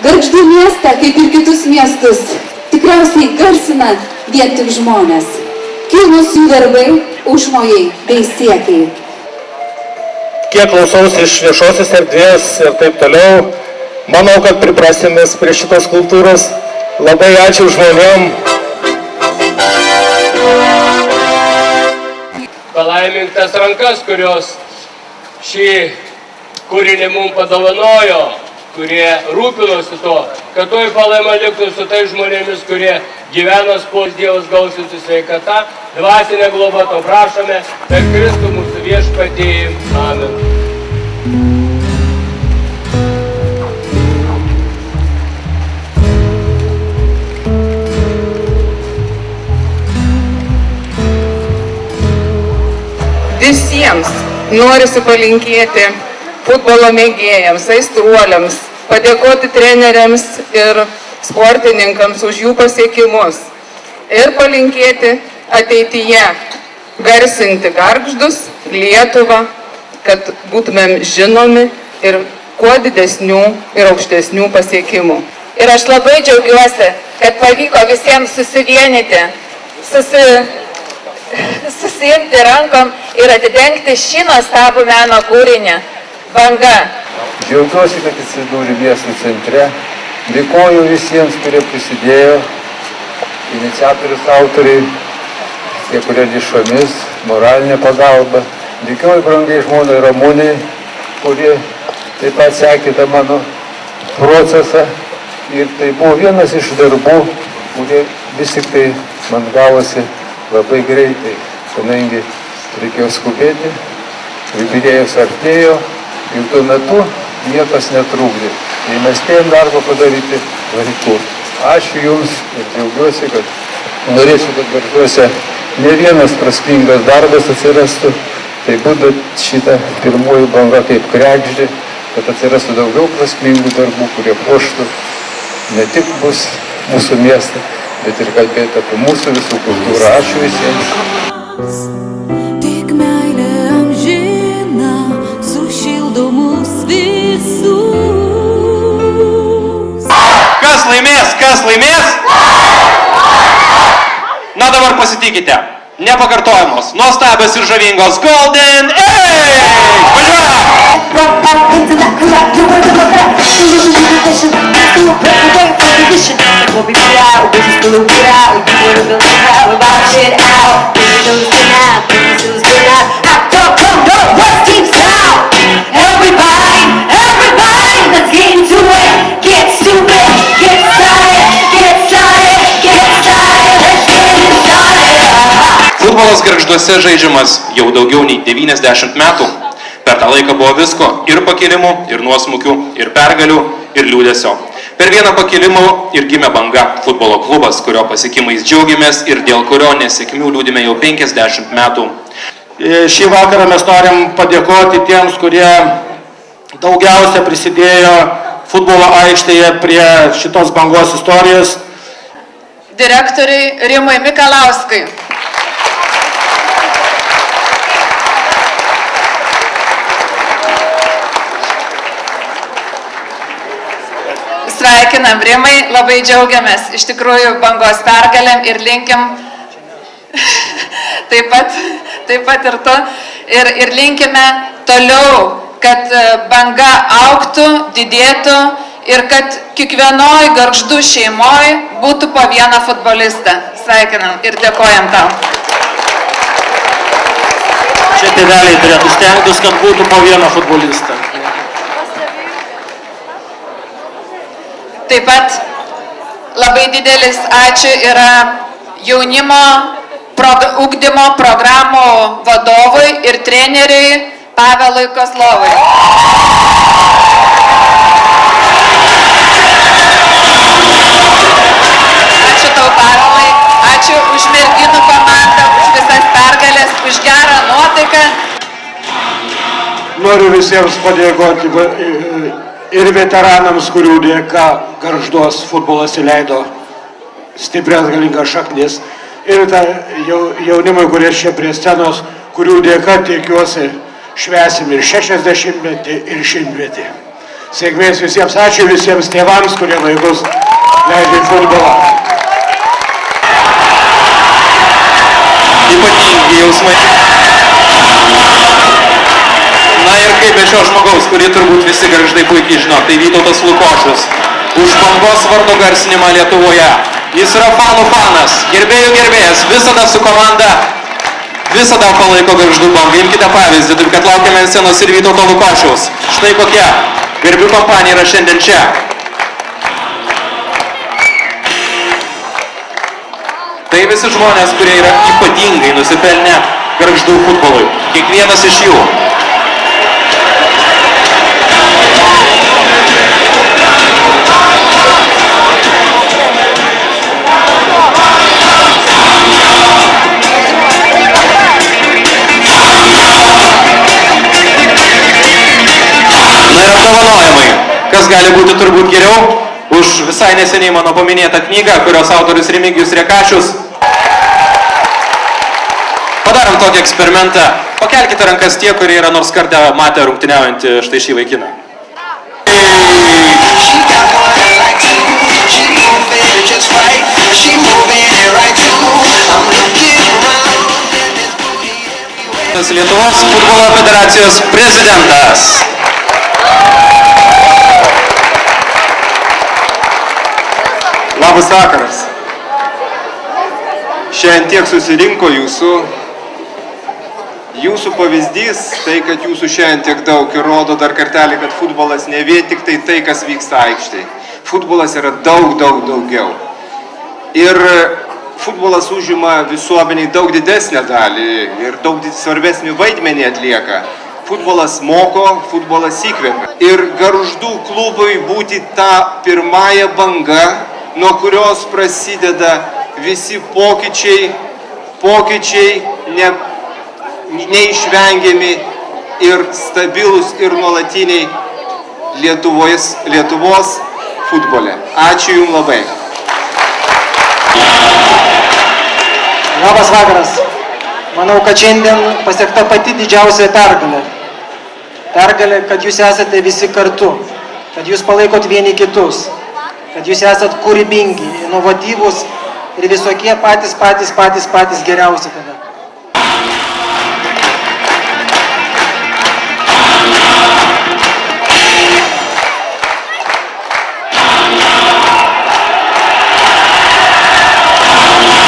Gargždų miestą, kaip ir kitus miestus, tikriausiai garsina vien tik žmonės. Kilnūs jų darbai, užmojai bei siekiai. Kiek klausausi iš viešosios erdvės ir taip toliau, manau, kad priprasimės prie šitos kultūros. Labai ačiū žmonėm. Palaimintas rankas, kurios šį kūrinį mums padovanojo, kurie rūpinosi to, kad toj palaima liktų su tai žmonėmis, kurie gyvena spos, Dievas gausintų sveikata, dvasinė globa, to prašome, per Kristų mūsų viešpatį. Amen. Visiems norisi palinkėti futbolo mėgėjams, aistruoliams, padėkoti treneriams ir sportininkams už jų pasiekimus ir palinkėti ateityje garsinti Gargždus, Lietuvą, kad būtumėm žinomi ir kuo didesnių ir aukštesnių pasiekimų. Ir aš labai džiaugiuosi, kad pavyko visiems susivienyti, susiimti rankom ir atidengti šį nuostabų meno kūrinį Banga. Džiaugiuosi, kad atsidūrė miesto centre. Dėkoju visiems, kurie prisidėjo, iniciatorius, autoriai, tie, kurie lėšomis, moralinė pagalba. Dėkoju brangiai žmonai Ramūnai, kurie taip pat sekė tą mano procesą. Ir tai buvo vienas iš darbų, kurie vis tik tai man gavosi labai greitai, kadangi reikėjo skubėti, jubiliejus artėjo ir tuo metu niekas netrukdė. Ir mes spėjom darbą padaryti laiku. Ačiū Jums ir džiaugiuosi, kad norėčiau, kad Gargžduose ne vienas prasmingas darbas atsirastų. Tai būtų šitą pirmoji banga kaip Kregždė, kad atsirastų daugiau prasmingų darbų, kurie puoštų ne tik bus mūsų miestą, bet ir kalbėti apie mūsų visų kultūrą. Ačiū visiems. Tik meilė amžina sušildo mus visus. Kas laimės? Kas laimės? Na dabar pasitikite. Nepakartojamos, nuostabios ir žavingos Golden Age! Futbolas Gargžduose žaidžiamas jau daugiau nei 90 metų. Per tą laiką buvo visko, ir pakilimų, ir nuosmukių, ir pergalių, ir liūdesio. Per vieną pakilimą ir gimė Banga futbolo klubas, kurio pasiekimais džiaugiamės ir dėl kurio nesėkmių liūdime jau 50 metų. Šį vakarą mes norim padėkoti tiems, kurie daugiausia prisidėjo futbolo aikštėje prie šitos Bangos istorijos. Direktoriai Rimai Mikalauskai. Sveikinam Rimai, labai džiaugiamės iš tikrųjų Bangos pergalėm ir linkim taip pat ir tu ir linkime toliau, kad Banga augtų, didėtų ir kad kiekvienoj Gargždų šeimoj būtų po vieną futbolistą. Sveikinam ir dėkojam tau. Čia tėveliai turėtų stengtis, kad būtų po vieną futbolistą. Taip pat labai didelis ačiū yra jaunimo ugdymo programų vadovui ir treneriui Pavelui Kozlovui. Ačiū tau, Pavelai, ačiū už merginų komandą, už visas pergalės, už gerą nuotaiką. Noriu visiems padėkoti ir veteranams, kurių dėka Gargždos futbolas įleido stiprias galingas šaknis, ir jaunimui, kurie čia prie scenos, kurių dėka, tikiuosi, švęsim ir 60-metį, ir 100-metį. Sėkmės visiems, ačiū visiems tėvams, kurie vaikus leidžia į futbolą. Ypatingi jausmai. Na ir kaip be šio žmogaus, kurį turbūt visi Gargždai puikiai žino, tai Vytautas Lukošius. Už Bangos vardo garsinimą Lietuvoje. Jis yra fanų fanas, gerbėjų gerbėjas, visada su komanda, visada palaiko Gargždų bangą. Imkite pavyzdį, taip kad laukiame ant scenos ir Vytauto Lukošiaus. Štai kokia garbių kompanija yra šiandien čia. Tai visi žmonės, kurie yra ypatingai nusipelnę Gargždų futbolui. Kiekvienas iš jų. Na ir apdovanojimai. Kas gali būti turbūt geriau už visai neseniai mano paminėtą knygą, kurios autorius Remigijus Rekašius. Padarom tokį eksperimentą. Pakelkite rankas tie, kurie yra nors kartą matę rungtyniaujantį štai šį vaikiną. Lietuvos futbolo federacijos prezidentas. Labas vakaras. Šiandien tiek susirinko jūsų pavyzdys, tai kad jūsų šiandien tiek daug ir rodo dar kartelį, kad futbolas ne vien tik tai, kas vyksta aikštėje. Futbolas yra daug daugiau. Ir futbolas užima visuomeniai daug didesnę dalį ir daug svarbesnį vaidmenį atlieka. Futbolas moko, futbolas įkvepia. Ir Gargždų klubui būti ta pirmąja banga, nuo kurios prasideda visi pokyčiai neišvengiami ir stabilus ir nuolatiniai Lietuvos futbole. Ačiū Jums labai. Labas vakaras. Manau, kad šiandien pasiekta pati didžiausia pergalė. Pergalė, kad jūs esate visi kartu, kad jūs palaikot vieni kitus, kad jūs esat kūrybingi, inovatyvūs ir visokie patys geriausi tada.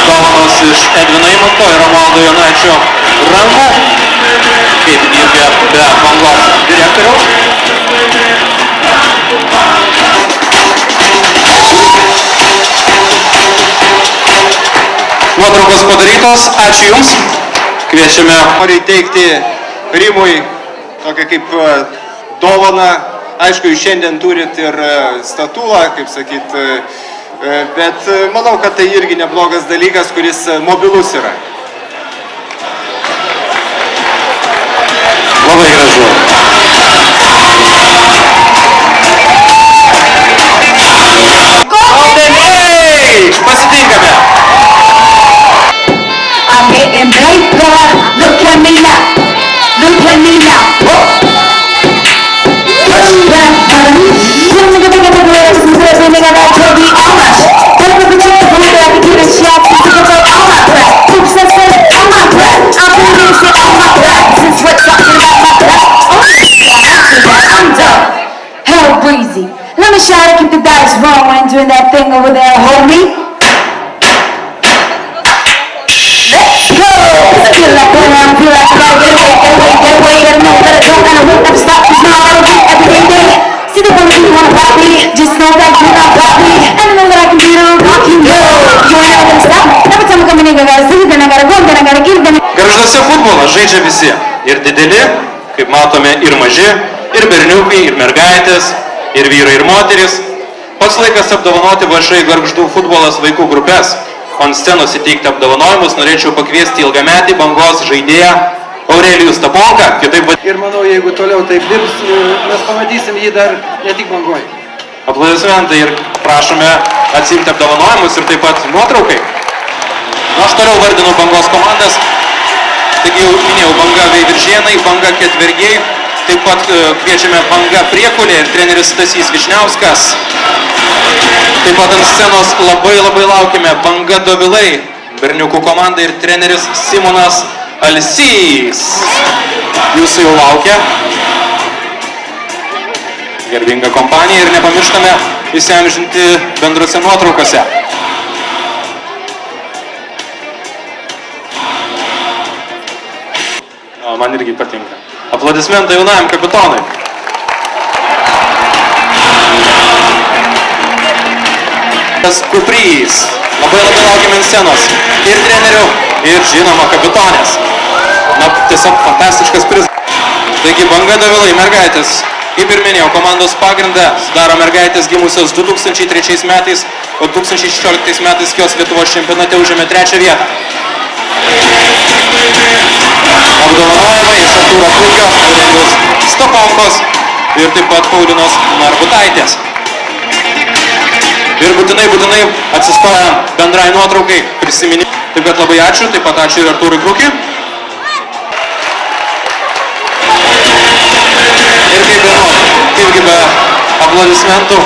Dovanos iš Edvino Imanto ir Romualdo Jonaičio rankų, kaip dirbė be Bangos direktoriaus. Nuotraukos padarytos, ačiū Jums. Kviečiame. Noriu įteikti Rimui tokią kaip dovaną. Aišku, jūs šiandien turit ir statulą, kaip sakyt, bet manau, kad tai irgi neblogas dalykas, kuris mobilus yra. Labai gražu. Hey! Pasitinkame. I'm getting paper, look at me now, look at me now. Hell breezy. Let me try to keep the dice rolling, doing that thing over there, homie. Let's go! Feel like when I'm feel like I get away, gotta know that I don't gotta wait, never stop, cause now I gotta wait every day. See the one you wanna rock me, just know that you're not rock me. And I know that I can be the rock you know. You ain't never gonna stop me. Every time I come in, I gotta see, then I gotta go, then I gotta give, then Gargžduose futbolą žaidžia visi. Ir dideli, kaip matome, ir maži, ir berniukai, ir mergaitės, ir vyrai, ir moteris. Pats laikas apdovanoti VŠ Gargždų futbolas vaikų grupės. Ant scenos įteikti apdovanojimus norėčiau pakviesti ilgametį Bangos žaidėją Aurelijų Staponką. Ir manau, jeigu toliau taip dirbs, mes pamatysim jį dar ne tik Bangoje. Aplodismentai ir prašome atsiimti apdovanojimus ir taip pat nuotraukai. Aš toliau vardinu Bangos komandas. Taigi jau minėjau, Banga Veiviržėnai, Banga Ketvergiai, Taip pat kviečiame Banga Priekulė ir treneris Stasys Vyšniauskas. Taip pat ant scenos labai laukime Banga Dovilai, berniukų komanda ir treneris Simonas Alsys. Jūsų jau laukia. Garbinga kompanija ir nepamirštame įsiamžinti bendrose nuotraukose. Man irgi patinka. Aplodismentai jaunajam kapitonui. Kuprys. Labai laukiame ant scenos. Ir trenerių, ir žinoma kapitonės. Na, tiesiog fantastiškas prizas. Taigi Banga Dovilai, mergaitės. Kaip ir minėjau, komandos pagrindą sudaro mergaitės gimusios 2003 metais, o 2016 metais jos Lietuvos čempionate užėmė 3 vietą. Apdovanojimai Satūro Plukio, Aurelijos Stoponkos ir taip pat Paulinos Narbutaitės. Ir būtinai atsistoja bendrai nuotraukai prisiminimai. Taip pat labai ačiū, taip pat ačiū ir Artūrui Krukiui. Ir kaipgi be aplodismentų.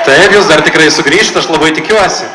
Taip, jūs dar tikrai sugrįžtate, aš labai tikiuosi.